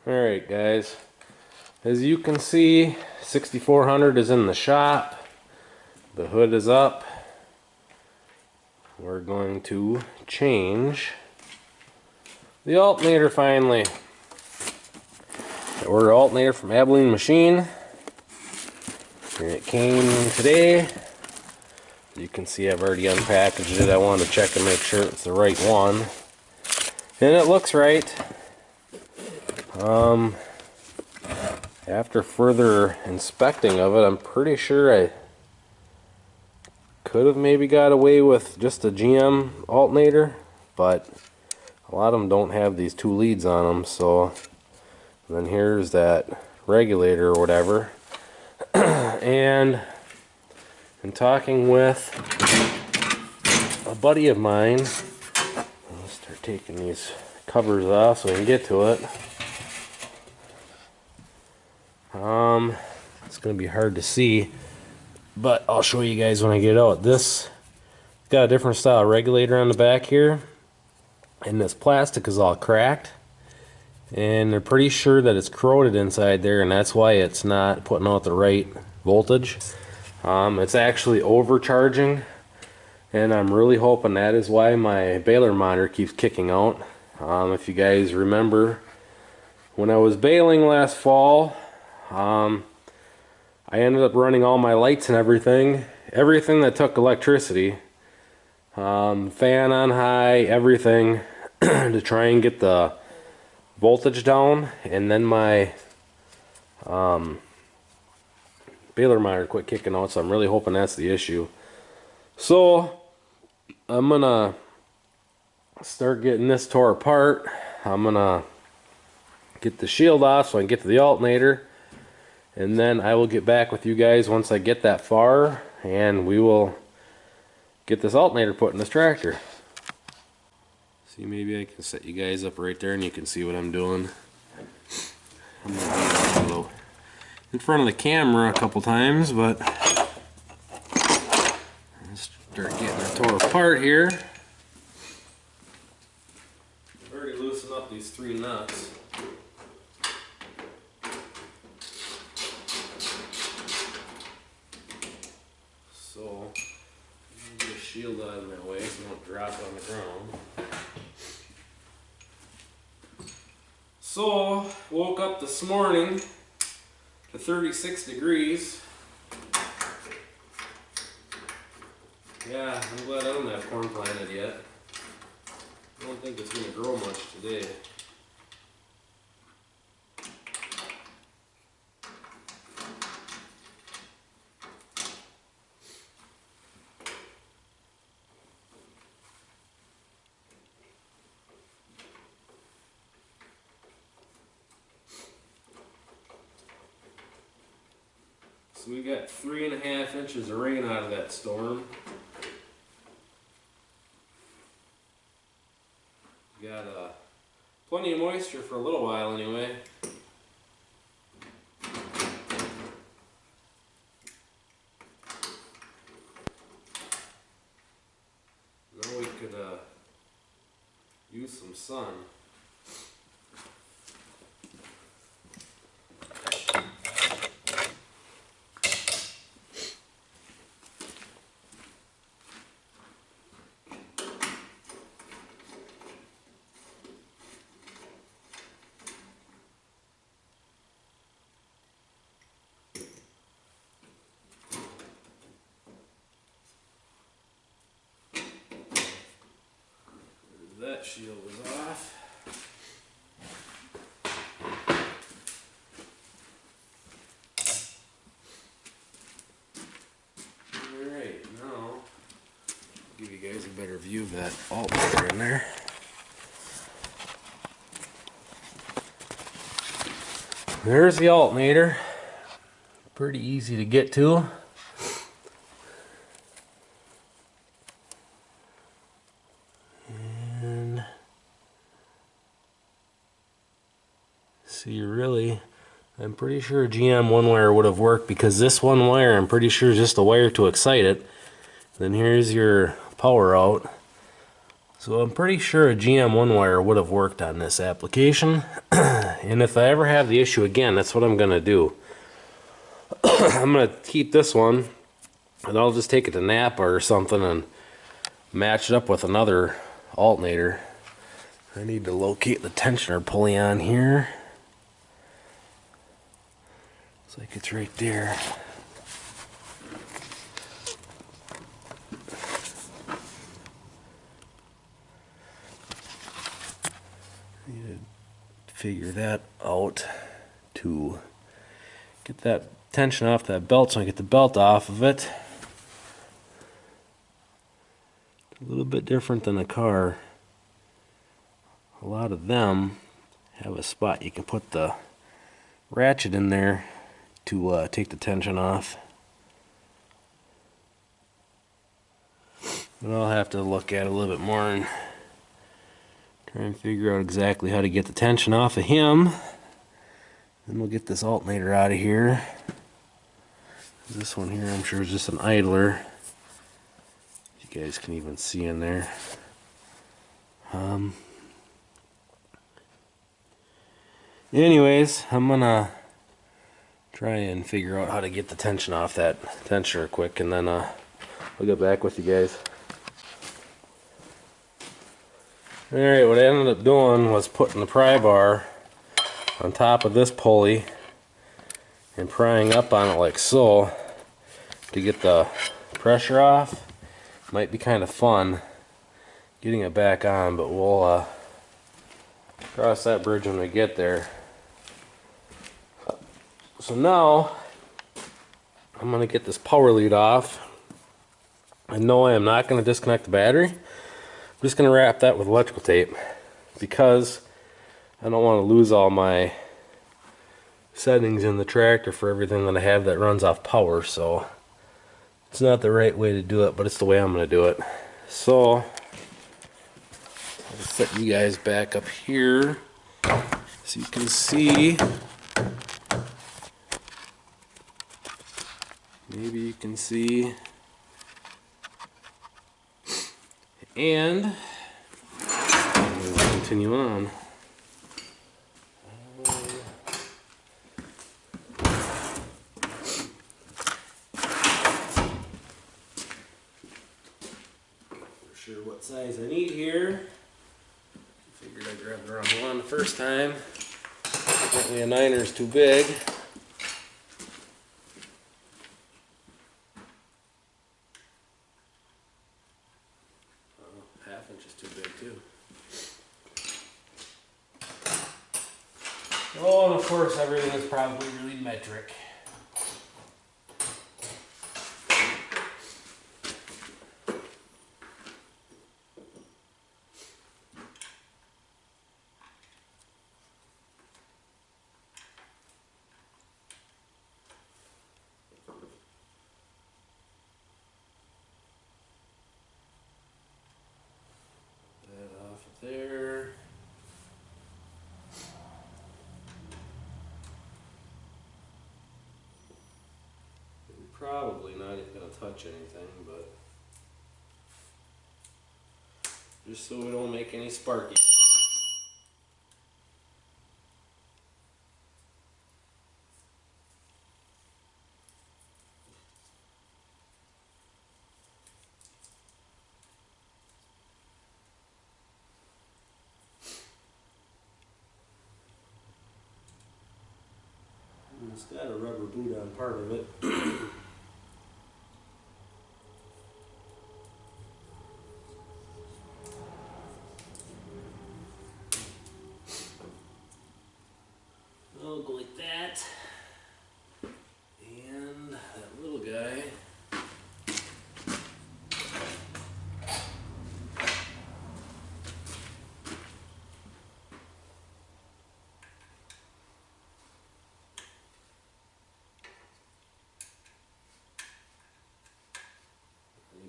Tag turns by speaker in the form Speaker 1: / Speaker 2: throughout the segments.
Speaker 1: Alright guys, as you can see, 6400 is in the shop. The hood is up. We're going to change the alternator finally. I ordered an alternator from Abilene Machine. And it came today. You can see I've already unpackaged it. I wanted to check and make sure it's the right one. And it looks right. After further inspecting of it, I'm pretty sure I could have maybe got away with just a GM alternator, but a lot of them don't have these two leads on them. So then here's that regulator or whatever. And in talking with a buddy of mine, I'll start taking these covers off so we can get to it. It's going to be hard to see, but I'll show you guys when I get out. This got a different style regulator on the back here, and this plastic is all cracked, and they're pretty sure that it's corroded inside there, and that's why it's not putting out the right voltage. It's actually overcharging, and I'm really hoping that is why my baler monitor keeps kicking out. If you guys remember, when I was baling last fall, I ended up running all my lights and everything that took electricity, fan on high, everything, to try and get the voltage down, and then my baler monitor quit kicking out, so I'm really hoping that's the issue. So I'm gonna start getting this tore apart. I'm gonna get the shield off so I can get to the alternator, and then I will get back with you guys once I get that far, and we will get this alternator put in this tractor. See, maybe I can set you guys up right there and you can see what I'm doing. I'm gonna be in front of the camera a couple times, but let's start getting it tore apart here. I've already loosened up these 3 nuts. So, get a shield out of that way so it won't drop on the ground. So, woke up this morning to 36 degrees. Yeah, I'm glad I don't have corn planted yet. I don't think it's going to grow much today. So we got 3.5 inches of rain out of that storm. Got plenty of moisture for a little while anyway. Now we could use some sun. That shield was off. Alright, now I'll give you guys a better view of that alternator in there. There's the alternator. Pretty easy to get to. See, really, I'm pretty sure a GM one wire would have worked, because this one wire, I'm pretty sure, is just a wire to excite it. Then here's your power out. So I'm pretty sure a GM one wire would have worked on this application. And if I ever have the issue again, that's what I'm going to do. I'm going to keep this one, and I'll just take it to Napa or something and match it up with another alternator. I need to locate the tensioner pulley on here. Looks like it's right there. I need to figure that out to get that tension off that belt so I get the belt off of it. A little bit different than a car. A lot of them have a spot you can put the ratchet in there to take the tension off. But I'll have to look at it a little bit more and try and figure out exactly how to get the tension off of him. Then we'll get this alternator out of here. This one here, I'm sure, is just an idler. You guys can even see in there. Anyways, I'm gonna try and figure out how to get the tension off that tensioner quick, and then I'll get back with you guys. Alright, what I ended up doing was putting the pry bar on top of this pulley and prying up on it like so to get the pressure off. Might be kind of fun getting it back on, but we'll cross that bridge when we get there. So now I'm going to get this power lead off. I know I am not going to disconnect the battery. I'm just going to wrap that with electrical tape because I don't want to lose all my settings in the tractor for everything that I have that runs off power. So it's not the right way to do it, but it's the way I'm going to do it. So I'll set you guys back up here so you can see. Maybe you can see. And we'll continue on. Not sure what size I need here. Figured I grabbed the wrong one the first time. Apparently a 9er is too big. Half-inch is too big too. Oh, and of course everything is probably really metric. There. We're probably not even going to touch anything, but just so we don't make any sparky. It's got a rubber boot on part of it. I'll go like that. And that little guy.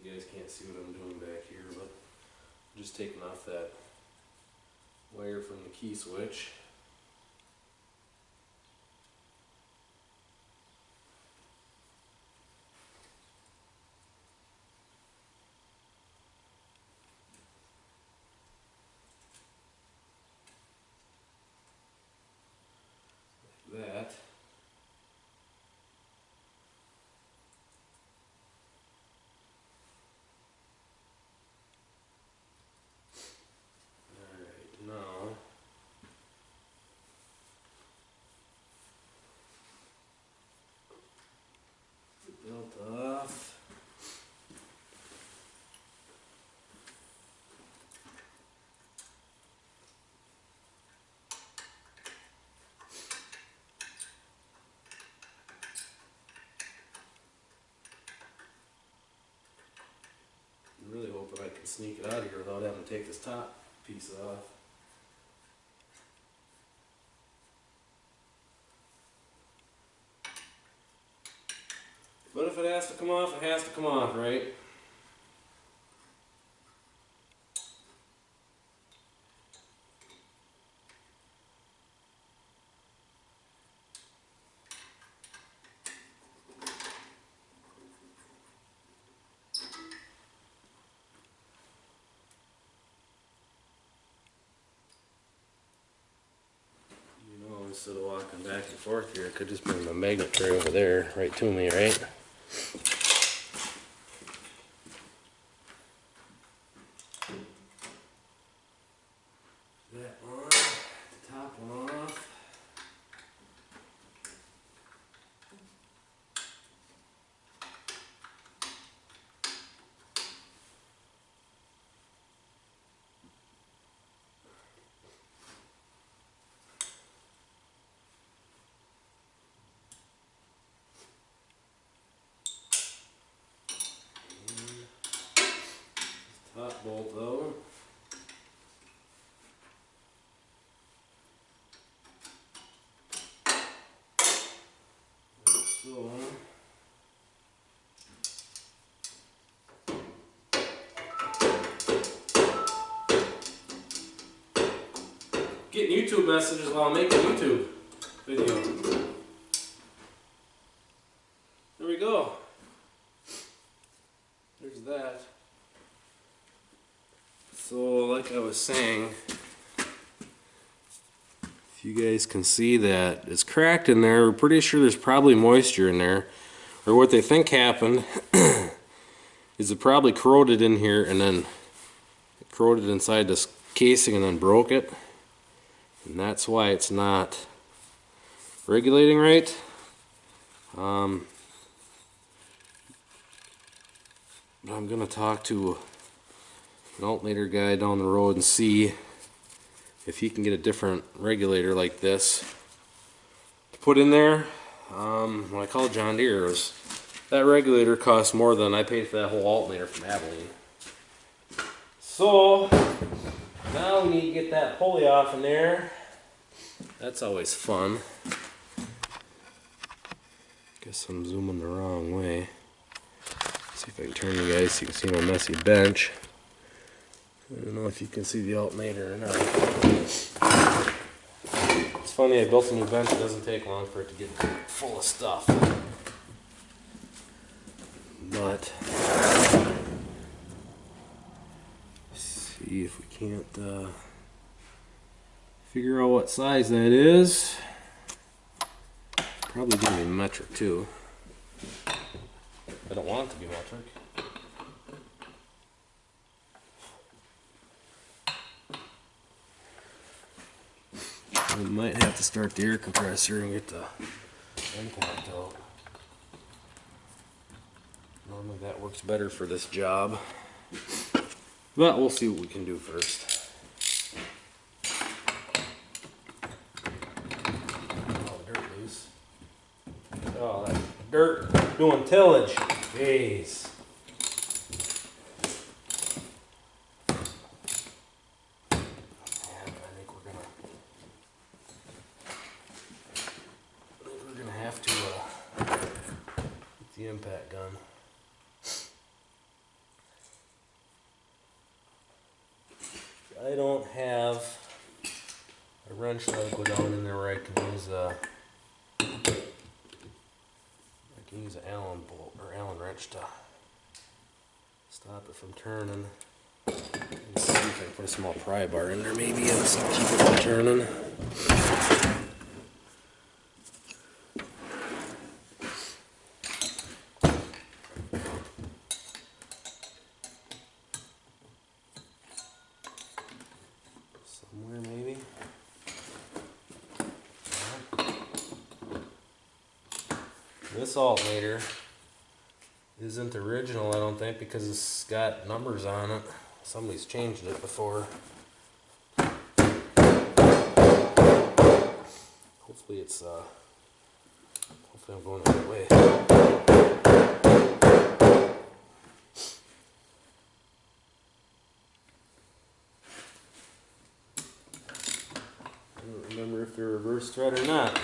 Speaker 1: You guys can't see what I'm doing back here, but I'm just taking off that wire from the key switch. sneak it out of here without having to take this top piece off. But if it has to come off, it has to come off, right? Instead of walking back and forth here, I could just bring my magnet tray over there, right to me, right? That on, the top one off. Top bolt though. So getting YouTube messages while I'm making a YouTube video. There we go. There's that. So like I was saying, if you guys can see that it's cracked in there, we're pretty sure there's probably moisture in there. Or what they think happened is it probably corroded in here and then it corroded inside this casing and then broke it. And that's why it's not regulating right. I'm gonna talk to an alternator guy down the road and see if he can get a different regulator like this to put in there. When I called John Deere, that regulator cost more than I paid for that whole alternator from Abilene. So now we need to get that pulley off in there. That's always fun. Guess I'm zooming the wrong way. See if I can turn you guys so you can see my messy bench. I don't know if you can see the alternator or not. It's funny, I built a new bench. It doesn't take long for it to get full of stuff. But see if we can't figure out what size that is. Probably gonna be metric too. I don't want it to be metric. We might have to start the air compressor and get the impact out. Normally that works better for this job, but we'll see what we can do first. Oh, dirt loose. Oh, that dirt doing tillage. Jeez. The impact gun. I don't have a wrench that'll go down in there where I can use an Allen bolt or Allen wrench to stop it from turning. Let's see if I can put a small pry bar in there maybe and keep it from turning. This alternator isn't original, I don't think, because it's got numbers on it. Somebody's changed it before. Hopefully it's hopefully I'm going the right way. don't remember if they're reverse thread or not.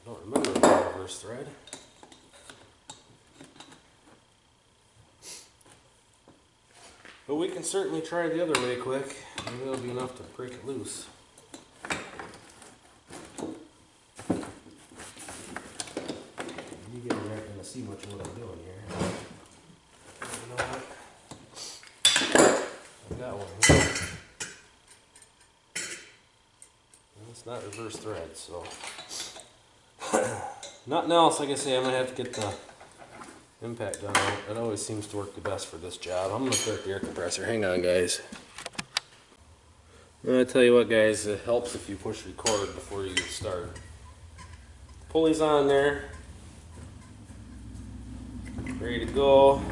Speaker 1: Don't remember if they're reverse thread. But we can certainly try the other way quick. Maybe it'll be enough to break it loose. You guys aren't going to see much of what I'm doing here. You know what? I've got one here. Well, it's not reverse thread, so. Nothing else. Like I say, I'm going to have to get the impact done. It always seems to work the best for this job. I'm going to start the air compressor. Hang on, guys. I tell you what, guys, it helps if you push record before you start. Pulley's on there. Ready to go.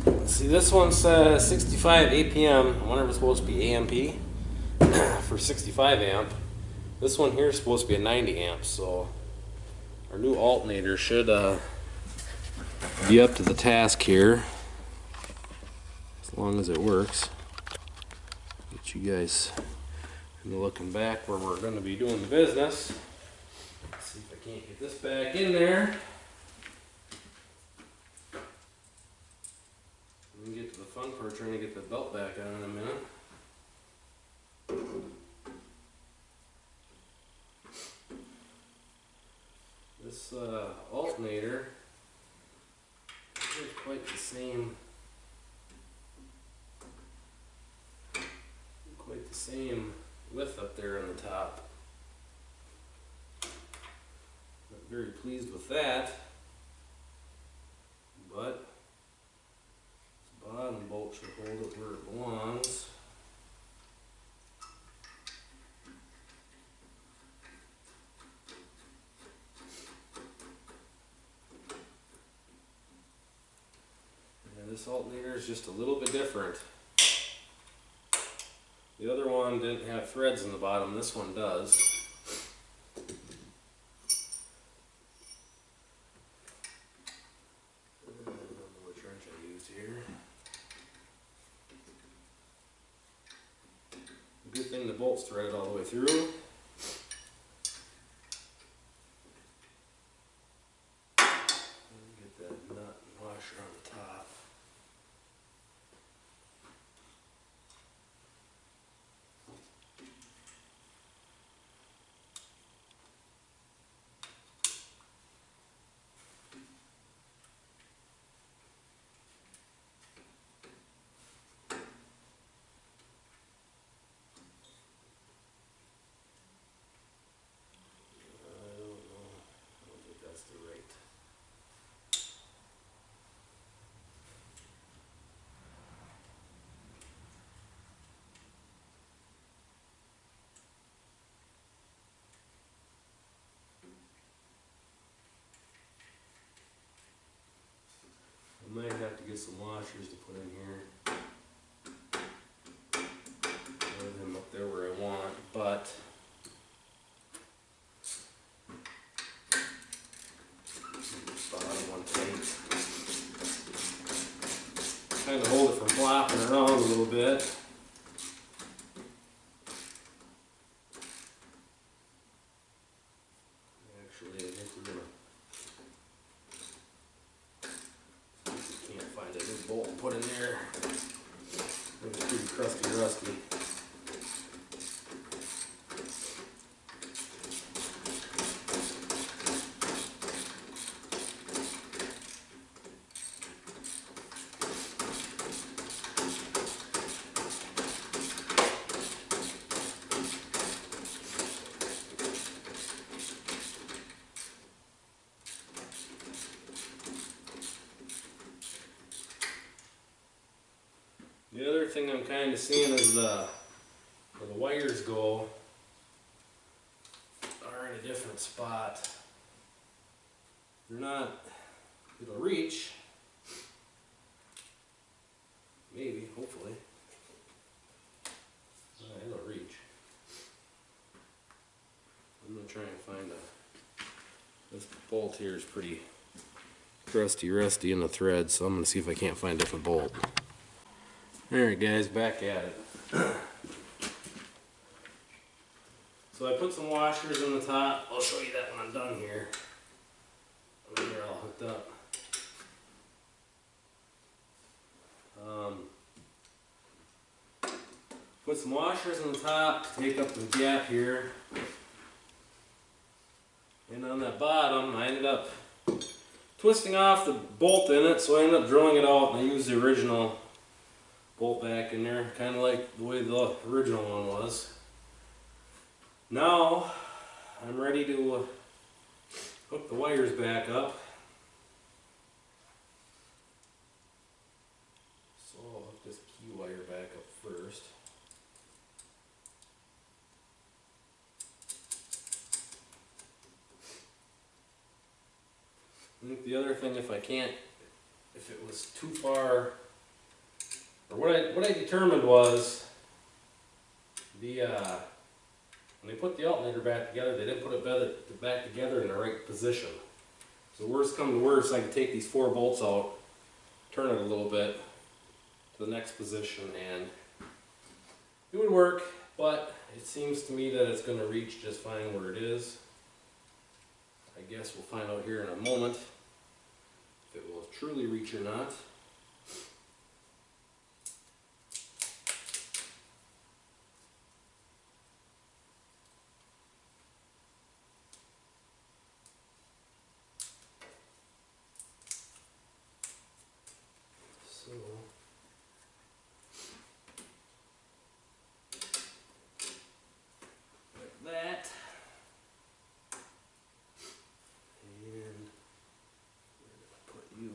Speaker 1: Let's see, this one says 65 APM. I wonder if it's supposed to be AMP for 65 amp. This one here is supposed to be a 90 amp, so our new alternator should be up to the task here, as long as it works. Get you guys looking back where we're going to be doing the business. Let's see if I can't get this back in there. We can get to the fun part, trying to get the belt back on in a minute. This alternator isn't quite the same. Quite the same width up there on the top. Not very pleased with that, but this bottom bolt should hold it where it belongs. And this alternator is just a little bit different. The other one didn't have threads in the bottom, this one does. I don't know which wrench I used here. Good thing the bolt's threaded all the way through. Get that nut and washer on the top. I might have to get some washers to put in here. Put them up there where I want, but bottom one tight. Kind of hold it from flopping around a little bit. Actually, I think we're gonna. Can't find a new bolt and put in there. It's pretty crusty, rusty. The other thing I'm kind of seeing is where the wires go are in a different spot. They're not, it'll reach, maybe, hopefully. It'll reach. I'm going to try and find this bolt here is pretty crusty, rusty in the thread, so I'm going to see if I can't find a different bolt. Alright guys, back at it. So I put some washers in the top. I'll show you that when I'm done here. When they're all hooked up. Put some washers on the top to take up the gap here. And on that bottom, I ended up twisting off the bolt in it, so I ended up drilling it out, and I used the original bolt back in there, kind of like the way the original one was. Now, I'm ready to hook the wires back up. So I'll hook this key wire back up first. I think the other thing, if it was too far, or what I determined was when they put the alternator back together, they didn't put it back together in the right position. So worst come to worst, I could take these 4 bolts out, turn it a little bit to the next position, and it would work, but it seems to me that it's going to reach just fine where it is. I guess we'll find out here in a moment if it will truly reach or not. So like that. And where did I put you?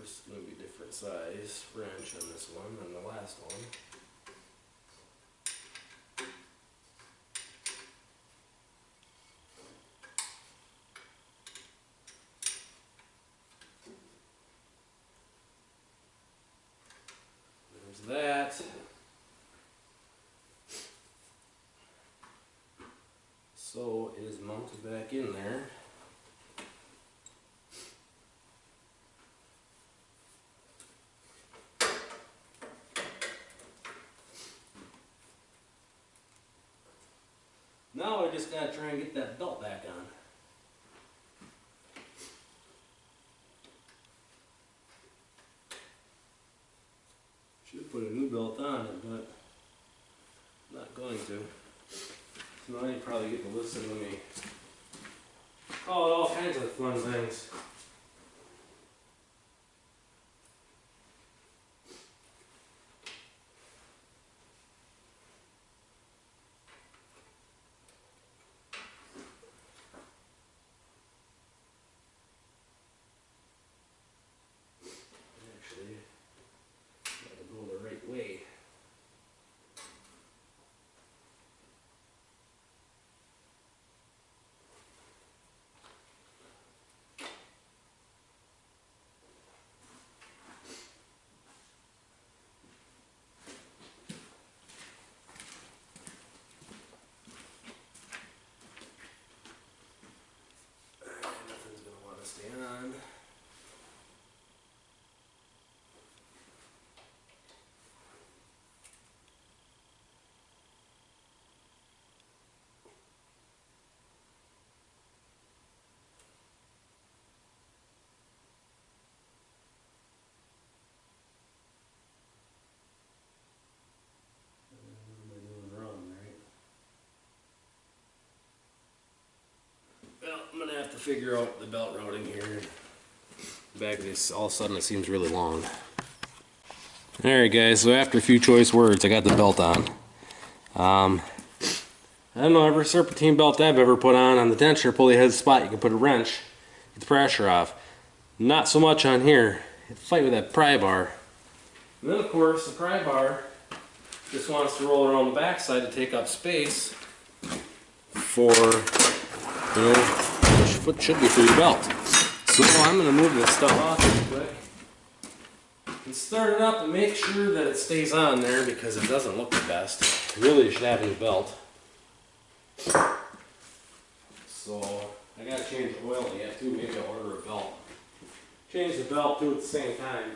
Speaker 1: It's going to be a different size wrench on this one than the last one. There's that. So it is mounted back in there. Now I just gotta try and get that belt back on. Should put a new belt on it, but I'm not going to. So now you probably get to listen to me call it all kinds of fun things. And I'm gonna have to figure out the belt routing here. Back this, all of a sudden it seems really long. Alright guys, so after a few choice words, I got the belt on. I don't know, every serpentine belt I've ever put on the tensioner pulley has a spot you can put a wrench, get the pressure off. Not so much on here. You fight with that pry bar. And then of course the pry bar just wants to roll around the backside to take up space for, you know, push foot should be through the belt. So I'm going to move this stuff off real quick and start it up and make sure that it stays on there because it doesn't look the best. Really, you should have a new belt. So I got to change the oil yet too. Maybe I'll order a belt. Change the belt too at the same time.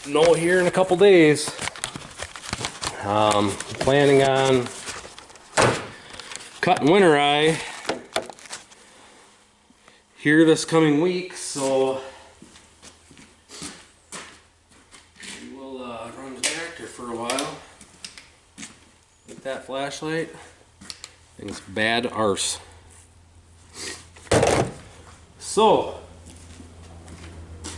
Speaker 1: Know here in a couple days. Planning on cutting winter rye here this coming week, so we will run the tractor for a while with that flashlight. Thing's bad arse. So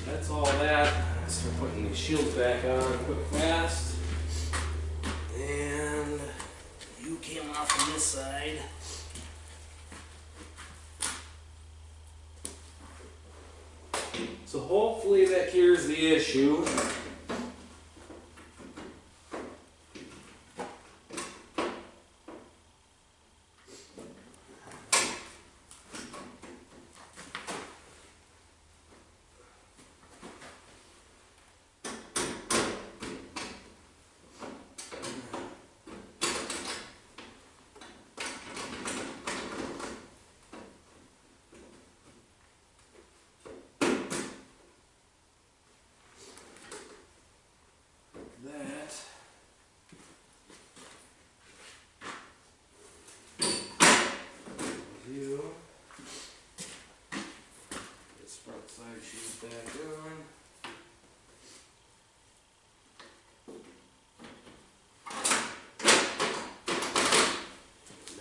Speaker 1: that's all that. Start putting these shields back on quick fast. And you came off on this side. So hopefully that cures the issue. Side shoes back on.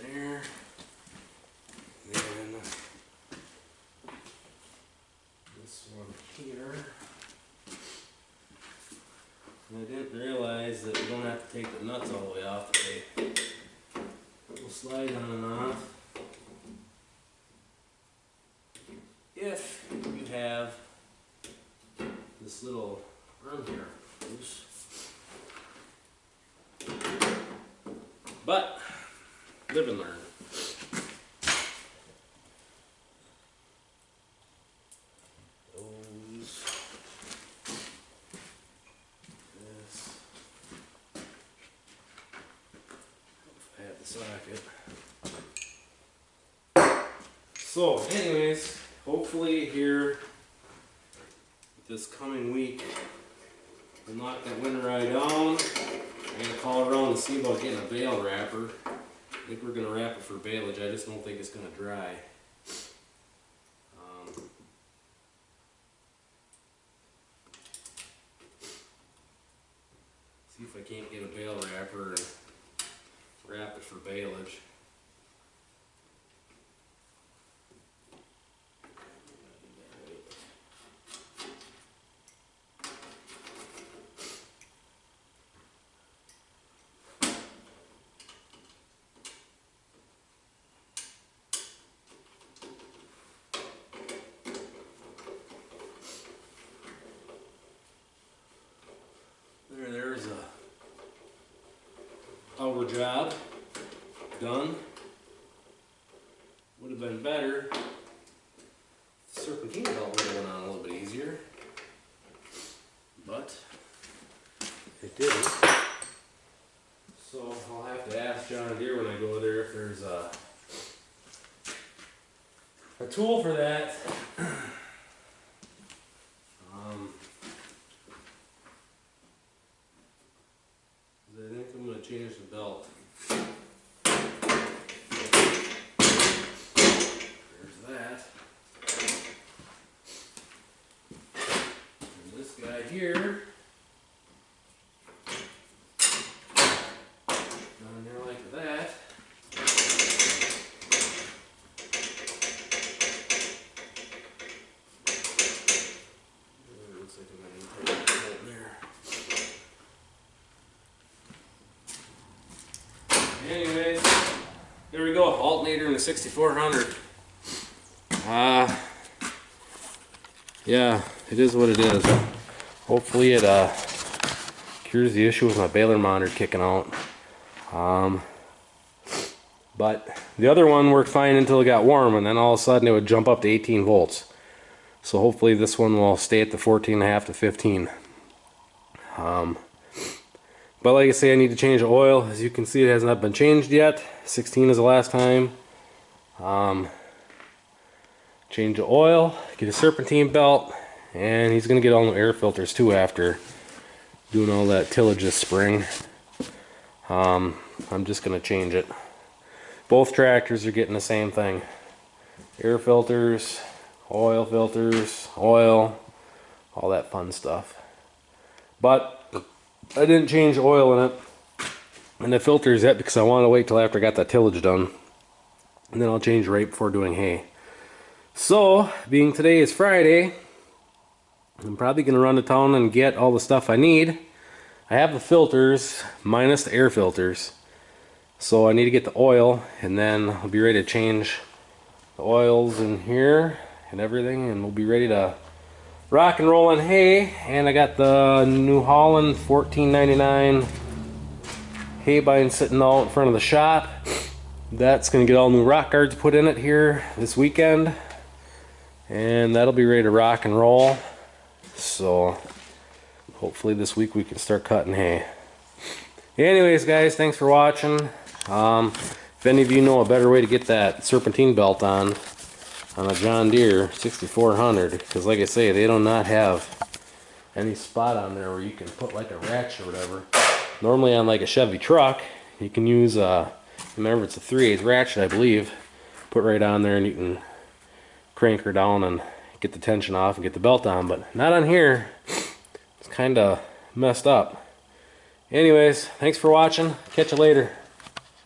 Speaker 1: There. And then this one here. And I didn't realize that you don't have to take the nuts all the way off. They will slide on and off. If you have this little arm here loose. But live and learn. Those. This. If I have the socket. So anyways, hopefully hopefully here this coming week we'll knock that winter eye down. I'm going to call around to see about getting a bale wrapper. I think we're going to wrap it for baleage. I just don't think it's going to dry. See if I can't get a bale wrapper and wrap it for baleage. There's our job done. Would have been better if the serpentine belt would have went on a little bit easier, but it didn't. So I'll have to ask John Deere when I go there if there's a tool for that. I think I'm going to change the belt. There's that. And this guy here. Down there like that. Looks like I'm going to put that bolt there. Anyways, there we go, alternator in the 6400. Yeah, it is what it is. Hopefully it cures the issue with my baler monitor kicking out. But the other one worked fine until it got warm, and then all of a sudden it would jump up to 18 volts. So hopefully this one will stay at the 14.5 to 15. But like I say, I need to change the oil. As you can see, it has not been changed yet. 16 is the last time. Change the oil, get a serpentine belt, and he's going to get all new air filters too after doing all that tillage this spring. I'm just going to change it. Both tractors are getting the same thing. Air filters, oil, all that fun stuff. But I didn't change the oil in it and the filters yet because I want to wait till after I got that tillage done, and then I'll change right before doing hay. So, being today is Friday, I'm probably going to run to town and get all the stuff I need. I have the filters minus the air filters, so I need to get the oil, and then I'll be ready to change the oils in here and everything, and we'll be ready to rock and roll in hay. And I got the New Holland $14.99 hay bind sitting out in front of the shop. That's going to get all new rock guards put in it here this weekend, and that'll be ready to rock and roll. So hopefully this week we can start cutting hay. Anyways guys, thanks for watching. If any of you know a better way to get that serpentine belt on a John Deere 6400, because like I say, they do not have any spot on there where you can put like a ratchet or whatever. Normally on like a Chevy truck you can use remember it's a 3/8 ratchet, I believe, put right on there and you can crank her down and get the tension off and get the belt on, but not on here. It's kind of messed up. Anyways, thanks for watching. Catch you later.